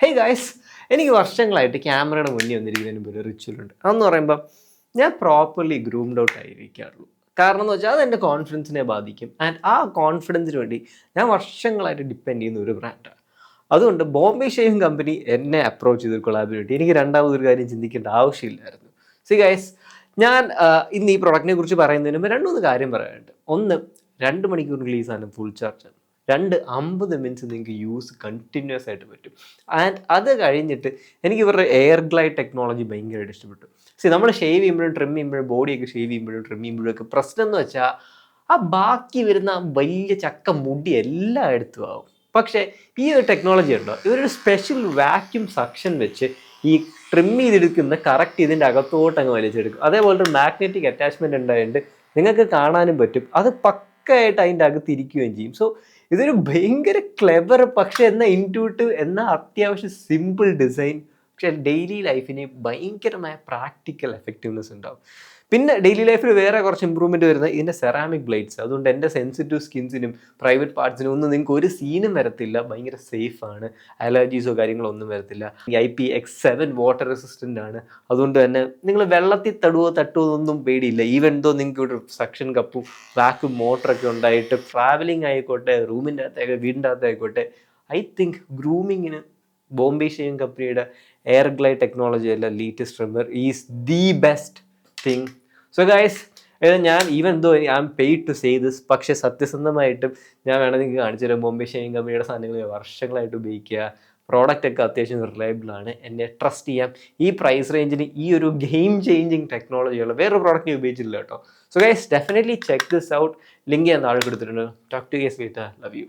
Hey guys, എനിക്ക് വർഷങ്ങളായിട്ട് ക്യാമറയുടെ മുന്നിൽ വന്നിരിക്കുന്നതിന് മുമ്പ് ഒരു റിച്വൽ ഉണ്ട്. അതെന്ന് പറയുമ്പോൾ ഞാൻ പ്രോപ്പർലി ഗ്രൂംഡ് ഔട്ട് ആയിരിക്കാറുള്ളൂ. കാരണം എന്ന് വെച്ചാൽ അത് എൻ്റെ കോൺഫിഡൻസിനെ ബാധിക്കും. ആൻഡ് ആ കോൺഫിഡൻസിന് വേണ്ടി ഞാൻ വർഷങ്ങളായിട്ട് ഡിപ്പെൻഡ് ചെയ്യുന്ന ഒരു ബ്രാൻഡാണ്. അതുകൊണ്ട് ബോംബെ ഷേവിംഗ് കമ്പനി എന്നെ അപ്രോച്ച് ചെയ്തൊരു കൊളാബിലിറ്റി എനിക്ക് രണ്ടാമതൊരു കാര്യം ചിന്തിക്കേണ്ട ആവശ്യമില്ലായിരുന്നു. സി ഗൈസ്, ഞാൻ ഇന്ന് ഈ പ്രൊഡക്റ്റിനെ കുറിച്ച് പറയുന്നതിന് മുമ്പ് രണ്ടു കാര്യം പറയാനുണ്ട്. ഒന്ന്, 2 മണിക്കൂർ റിലീസാണ്, ഫുൾ ചാർജ്. 50 മിനിറ്റ്സ് നിങ്ങൾക്ക് യൂസ് കണ്ടിന്യൂസ് ആയിട്ട് പറ്റും. ആൻഡ് അത് കഴിഞ്ഞിട്ട് എനിക്ക് ഇവരുടെ എയർ ഗ്ലൈഡ് ടെക്നോളജി ഭയങ്കരമായിട്ട് ഇഷ്ടപ്പെട്ടു. നമ്മൾ ഷേവ് ചെയ്യുമ്പോഴും ട്രിം ചെയ്യുമ്പോഴും ബോഡിയൊക്കെ ഷേവ് ചെയ്യുമ്പോഴും ട്രിം ചെയ്യുമ്പോഴും ഒക്കെ പ്രശ്നം എന്ന് വെച്ചാൽ ആ ബാക്കി വരുന്ന വലിയ ചക്ക മുടി എല്ലായിടത്തും ആവും. പക്ഷേ ഈ ഒരു ടെക്നോളജി ഉണ്ടോ, ഇവരൊരു സ്പെഷ്യൽ വാക്യൂം സക്ഷൻ വെച്ച് ഈ ട്രിം ചെയ്തെടുക്കുന്ന കറക്റ്റ് ഇതിൻ്റെ അകത്തോട്ട് അങ്ങ് വലിച്ചെടുക്കും. അതേപോലെ ഒരു മാഗ്നറ്റിക് അറ്റാച്ച്മെൻറ്റ് ഉണ്ടായതുകൊണ്ട് നിങ്ങൾക്ക് കാണാനും പറ്റും. അത് പക്കയായിട്ട് അതിൻ്റെ അകത്ത് ഇരിക്കുകയും ചെയ്യും. സോ ഇതൊരു ഭയങ്കര ക്ലെവർ പക്ഷെ എന്നാൽ ഇൻറ്റ്യൂട്ടീവ് എന്നാൽ അത്യാവശ്യം സിമ്പിൾ ഡിസൈൻ, പക്ഷെ ഡെയിലി ലൈഫിന് ഭയങ്കരമായ പ്രാക്ടിക്കൽ എഫക്റ്റീവ്നെസ് ഉണ്ടാവും. പിന്നെ ഡെയിലി ലൈഫിൽ വേറെ കുറച്ച് ഇമ്പ്രൂവ്മെൻറ്റ് വരുന്നത് ഇതിൻ്റെ സെറാമിക് ബ്ലേഡ്സ്. അതുകൊണ്ട് എൻ്റെ സെൻസിറ്റീവ് സ്കിൻസിനും പ്രൈവറ്റ് പാർട്സിനും ഒന്നും നിങ്ങൾക്ക് ഒരു സീനും വരത്തില്ല. ഭയങ്കര സേഫാണ്, അലർജീസോ കാര്യങ്ങളോ ഒന്നും വരത്തില്ല. IPX7 വാട്ടർ റെസിസ്റ്റൻ്റ് ആണ്. അതുകൊണ്ട് തന്നെ നിങ്ങൾ വെള്ളത്തിൽ തട്ടുമോ ഒന്നും പേടിയില്ല. ഈവൻ ദോ നിങ്ങൾക്ക് ഇവിടെ സക്ഷൻ കപ്പും വാക്യൂം മോട്ടറൊക്കെ ഉണ്ടായിട്ട് ട്രാവലിംഗ് ആയിക്കോട്ടെ, റൂമിൻ്റെ അകത്തേക്ക് വീടിൻ്റെ അകത്തായിക്കോട്ടെ, ഐ തിങ്ക് ഗ്രൂമിങ്ങിന് ബോംബെ ഷേവിംഗ് കമ്പനിയുടെ എയർ ഗ്ലൈഡ് ടെക്നോളജി അല്ല latest trimmer is the best thing. So guys, ഞാൻ even though I am paid to say this, പക്ഷേ സത്യസന്ധമായിട്ടും ഞാൻ വേണമെങ്കിൽ കാണിച്ചു തരാം. ബോംബെ ഷേവിംഗ് കമ്പനിയുടെ സാധനങ്ങൾ വർഷങ്ങളായിട്ട് ഉപയോഗിക്കുക. പ്രോഡക്റ്റ് ഒക്കെ അത്യാവശ്യം റിലയബിൾ ആണ്, എന്നെ ട്രസ്റ്റ് ചെയ്യാം. ഈ പ്രൈസ് റേഞ്ചിന് ഈ ഒരു ഗെയിം ചേഞ്ചിങ് ടെക്നോളജിയുള്ള വേറൊരു പ്രോഡക്റ്റ് ഉപയോഗിച്ചിട്ടില്ല കേട്ടോ. So guys, definitely check this out. Link ഞാൻ താഴെ കൊടുത്തിട്ടുണ്ട്. Talk to guys later. Love U.